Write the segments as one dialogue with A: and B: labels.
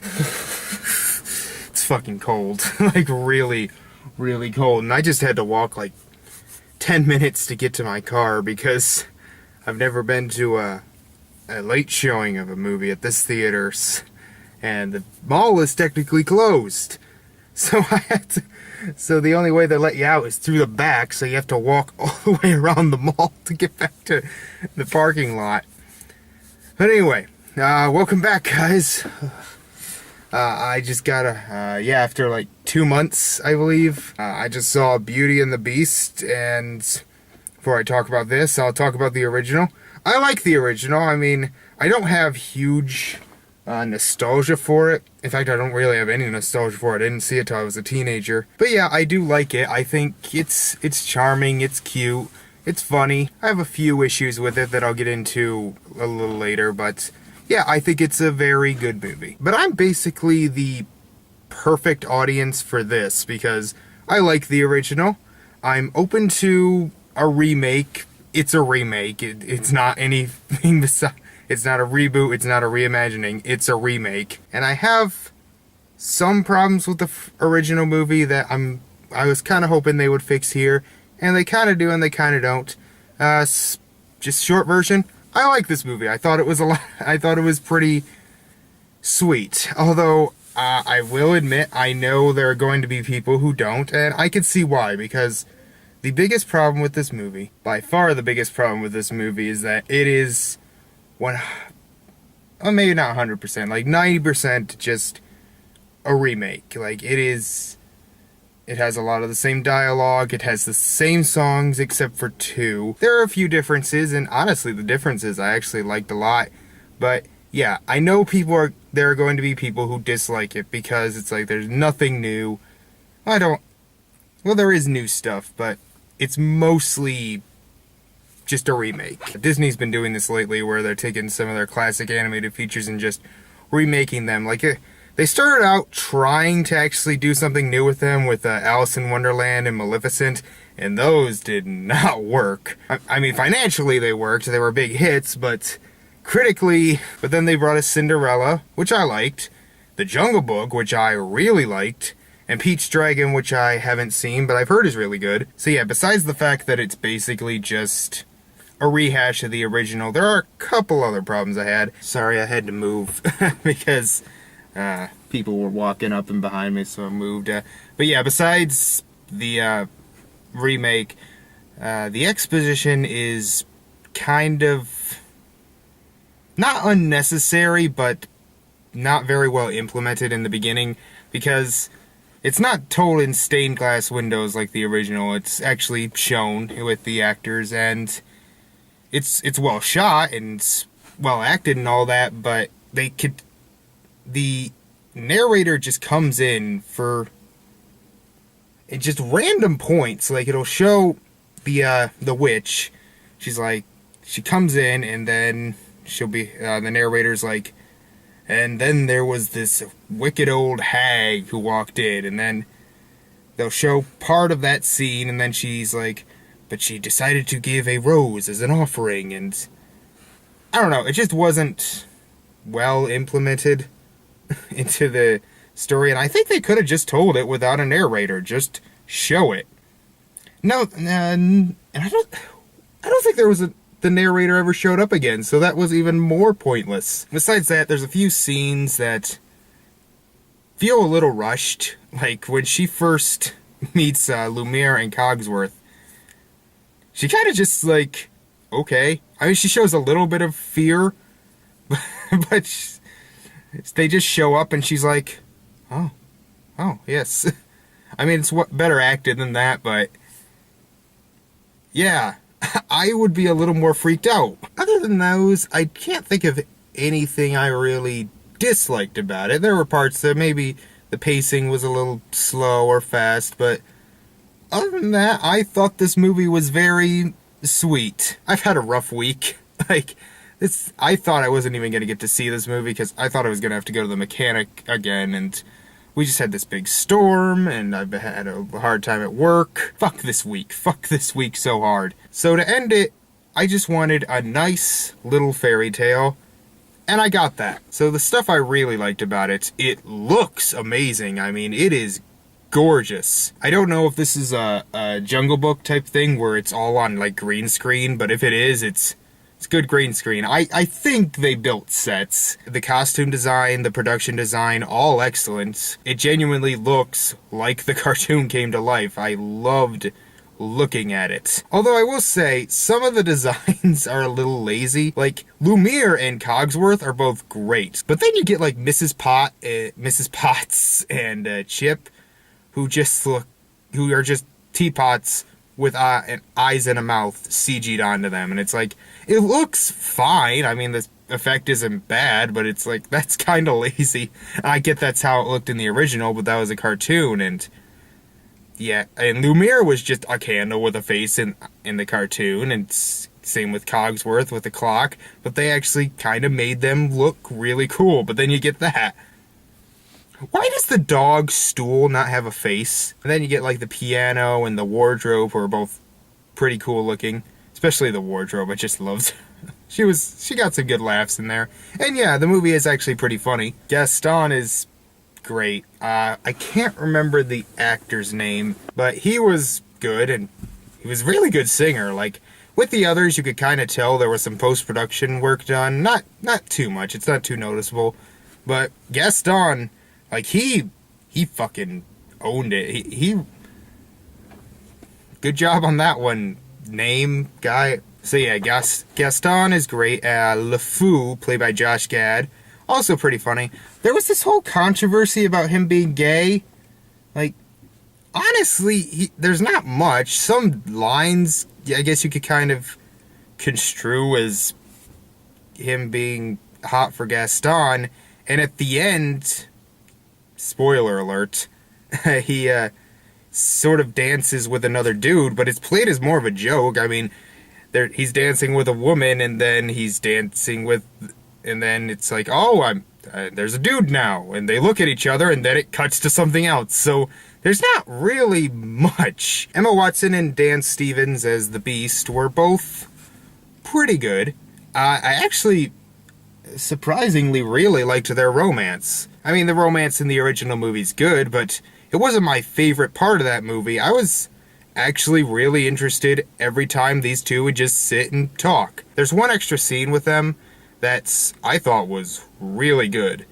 A: It's fucking cold. Like, really, really cold. And I just had to walk, like, 10 minutes to get to my car because I've never been to a late showing of a movie at this theater. And the mall is technically closed. So I had to... So the only way they let you out is through the back, so you have to walk all the way around the mall to get back to the parking lot. But anyway, welcome back, guys. I just got after like 2 months, I believe, I just saw Beauty and the Beast, and before I talk about this, I'll talk about the original. I like the original. I mean, I don't have huge nostalgia for it. In fact, I don't really have any nostalgia for it. I didn't see it till I was a teenager. But yeah, I do like it. I think it's charming, it's cute, it's funny. I have a few issues with it that I'll get into a little later, but yeah, I think it's a very good movie. But I'm basically the perfect audience for this because I like the original. I'm open to a remake. It's a remake. It's not anything besides... It's not a reboot, it's not a reimagining, it's a remake. And I have some problems with the original movie that I was kind of hoping they would fix here. And they kind of do and they kind of don't. Just short version, I like this movie. I thought it was pretty sweet. Although, I will admit, I know there are going to be people who don't. And I can see why, because the biggest problem with this movie, by far the biggest problem with this movie, is that it is... maybe not 100%, like 90% just a remake. Like, it has a lot of the same dialogue, it has the same songs except for 2. There are a few differences, and honestly, the differences I actually liked a lot. But yeah, I know there are going to be people who dislike it because it's like there's nothing new. Well, there is new stuff, but it's mostly just a remake. Disney's been doing this lately where they're taking some of their classic animated features and just remaking them. Like, they started out trying to actually do something new with them with Alice in Wonderland and Maleficent, and those did not work. I mean, financially they worked, they were big hits, but critically... But then they brought us Cinderella, which I liked, The Jungle Book, which I really liked, and Pete's Dragon, which I haven't seen, but I've heard is really good. So yeah, besides the fact that it's basically just a rehash of the original, there are a couple other problems I had. Sorry, I had to move because people were walking up and behind me, so I moved. But yeah, besides the remake, the exposition is kind of not unnecessary, but not very well implemented in the beginning, because it's not told in stained glass windows like the original. It's actually shown with the actors, and it's well shot and it's well acted and all that, but the narrator just comes in for just random points. Like, it'll show the witch. She comes in, and then she'll be the narrator's like, and then there was this wicked old hag who walked in, and then they'll show part of that scene, and then she's like, but she decided to give a rose as an offering, and I don't know, it just wasn't well implemented into the story, and I think they could have just told it without a narrator, just show it. No, and I don't think the narrator ever showed up again, so that was even more pointless. Besides that, there's a few scenes that feel a little rushed, like when she first meets Lumiere and Cogsworth. She kind of just like, okay. I mean, she shows a little bit of fear, but they just show up and she's like, oh, yes. I mean, it's better acted than that, but yeah, I would be a little more freaked out. Other than those, I can't think of anything I really disliked about it. There were parts that maybe the pacing was a little slow or fast, but other than that, I thought this movie was very sweet. I've had a rough week. I thought I wasn't even going to get to see this movie because I thought I was going to have to go to the mechanic again, and we just had this big storm, and I've had a hard time at work. Fuck this week so hard. So to end it, I just wanted a nice little fairy tale. And I got that. So the stuff I really liked about it, it looks amazing. I mean, it is gorgeous. I don't know if this is a Jungle Book type thing where it's all on like green screen, but if it is, it's good green screen. I think they built sets. The costume design, the production design, all excellent. It genuinely looks like the cartoon came to life. I loved looking at it. Although I will say, some of the designs are a little lazy. Like, Lumiere and Cogsworth are both great. But then you get like Mrs. Potts and Chip, who are just teapots with eyes and a mouth CG'd onto them. And it's like, it looks fine. I mean, the effect isn't bad, but it's like, that's kind of lazy. I get that's how it looked in the original, but that was a cartoon, and yeah, and Lumiere was just a candle with a face in the cartoon, and same with Cogsworth with the clock, but they actually kind of made them look really cool, but then you get that. Why does the dog stool not have a face? And then you get like the piano and the wardrobe, who are both pretty cool looking. Especially the wardrobe, I just loved. She got some good laughs in there. And yeah, the movie is actually pretty funny. Gaston is great. I can't remember the actor's name, but he was good, and he was a really good singer. Like, with the others, you could kind of tell there was some post-production work done. Not too much, it's not too noticeable. But Gaston, like, he fucking owned it. He good job on that one, name guy. So yeah, Gaston is great. LeFou, played by Josh Gad, also pretty funny. There was this whole controversy about him being gay. Like, honestly, there's not much. Some lines, I guess you could kind of construe as him being hot for Gaston. And at the end, spoiler alert, he sort of dances with another dude, but it's played as more of a joke. I mean, he's dancing with a woman, and then he's dancing with, and then it's like, oh, there's a dude now, and they look at each other, and then it cuts to something else. So there's not really much. Emma Watson and Dan Stevens as the Beast were both pretty good. I actually surprisingly really liked their romance. I mean, the romance in the original movie's good, but it wasn't my favorite part of that movie. I was actually really interested every time these two would just sit and talk. There's one extra scene with them that I thought was really good.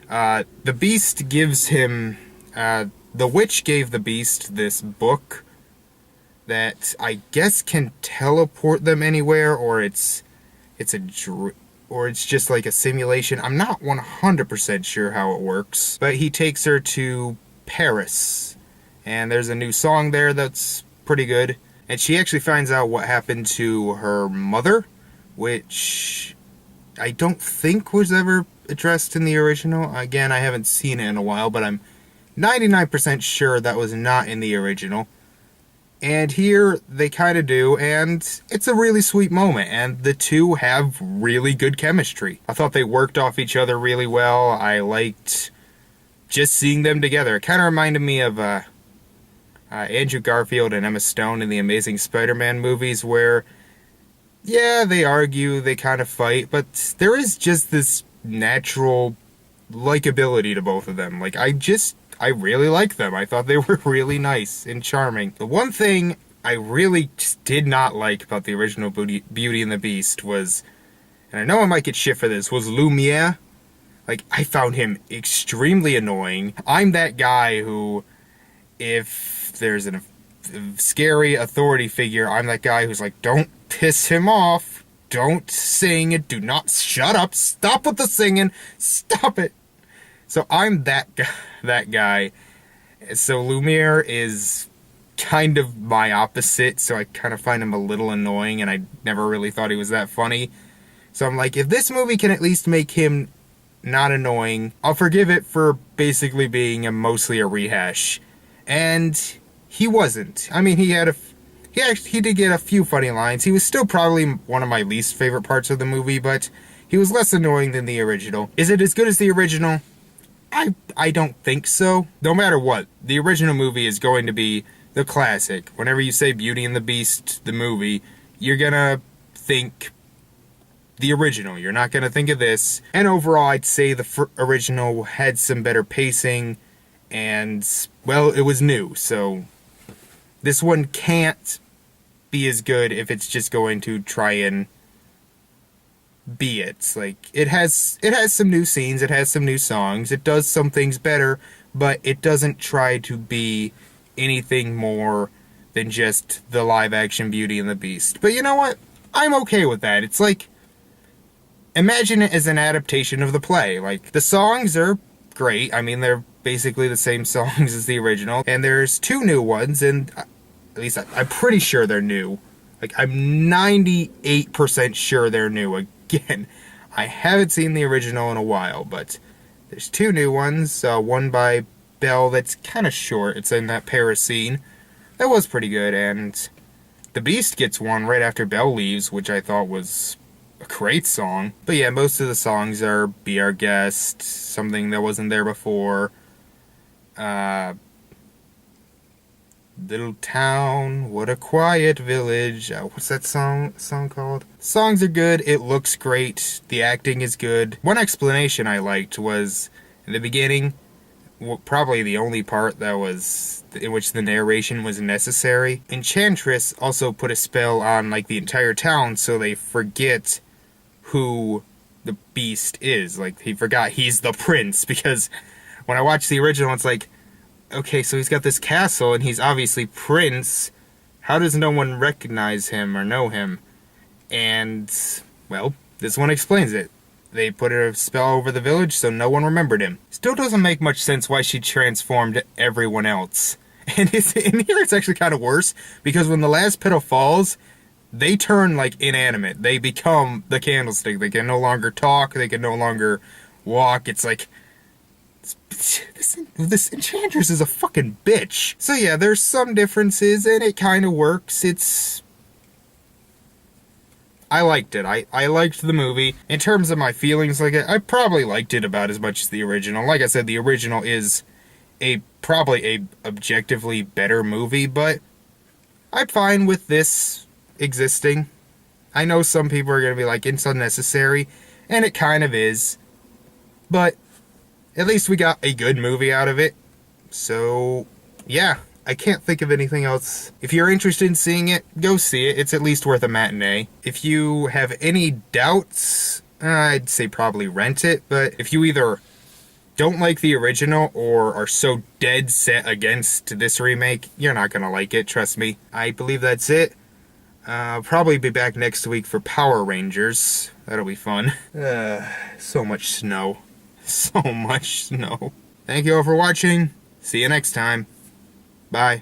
A: The Beast gives him... the witch gave the Beast this book that I guess can teleport them anywhere, or it's just like a simulation. I'm not 100% sure how it works. But he takes her to Paris, and there's a new song there that's pretty good. And she actually finds out what happened to her mother, which I don't think was ever addressed in the original. Again, I haven't seen it in a while, but I'm 99% sure that was not in the original. And here, they kind of do, and it's a really sweet moment, and the two have really good chemistry. I thought they worked off each other really well. I liked just seeing them together. It kind of reminded me of Andrew Garfield and Emma Stone in the Amazing Spider-Man movies, where, yeah, they argue, they kind of fight, but there is just this natural likability to both of them. Like, I really like them. I thought they were really nice and charming. The one thing I really just did not like about the original Beauty and the Beast was, and I know I might get shit for this, was Lumiere. Like, I found him extremely annoying. I'm that guy who, if there's a scary authority figure, I'm that guy who's like, don't piss him off. Don't sing. Do not shut up. Stop with the singing. Stop it. So I'm that guy. So Lumiere is kind of my opposite, so I kind of find him a little annoying, and I never really thought he was that funny. So I'm like, if this movie can at least make him not annoying, I'll forgive it for basically being mostly a rehash. And he wasn't. I mean, he did get a few funny lines. He was still probably one of my least favorite parts of the movie, but he was less annoying than the original. Is it as good as the original? I don't think so. No matter what, the original movie is going to be the classic. Whenever you say Beauty and the Beast, the movie, you're gonna think the original. You're not going to think of this. And overall, I'd say the original had some better pacing, and, well, it was new, so this one can't be as good if it's just going to try and be it. Like, it has some new scenes, it has some new songs, it does some things better, but it doesn't try to be anything more than just the live-action Beauty and the Beast. But you know what? I'm okay with that. It's like, imagine it as an adaptation of the play. Like, the songs are great. I mean, they're basically the same songs as the original. And there's 2 new ones, and at least I'm pretty sure they're new. Like, I'm 98% sure they're new. Again, I haven't seen the original in a while, but there's 2 new ones. One by Belle that's kind of short. It's in that Paris scene. That was pretty good, and the Beast gets one right after Belle leaves, which I thought was a great song. But yeah, most of the songs are Be Our Guest, something that wasn't there before. Little Town, What a Quiet Village. What's that song called? Songs are good, it looks great, the acting is good. One explanation I liked was, in the beginning, probably the only part that was in which the narration was necessary, Enchantress also put a spell on like the entire town so they forget who the Beast is. Like, he forgot he's the prince, because when I watched the original, it's like, okay, so he's got this castle and he's obviously Prince. How does no one recognize him or know him? And, well, this one explains it. They put a spell over the village so no one remembered him. Still doesn't make much sense why she transformed everyone else. And in here it's actually kind of worse, because when the last petal falls, they turn, like, inanimate. They become the candlestick. They can no longer talk. They can no longer walk. It's like, this Enchantress is a fucking bitch. So yeah, there's some differences, and it kind of works. I liked it. I liked the movie. In terms of my feelings, like, I probably liked it about as much as the original. Like I said, the original is probably a objectively better movie, but I'm fine with this existing. I know some people are going to be like, it's unnecessary, and it kind of is, but at least we got a good movie out of it. So, yeah, I can't think of anything else. If you're interested in seeing it, go see it. It's at least worth a matinee. If you have any doubts, I'd say probably rent it, but if you either don't like the original or are so dead set against this remake, you're not gonna like it, trust me. I believe that's it. I'll probably be back next week for Power Rangers. That'll be fun. So much snow. So much snow. Thank you all for watching. See you next time. Bye.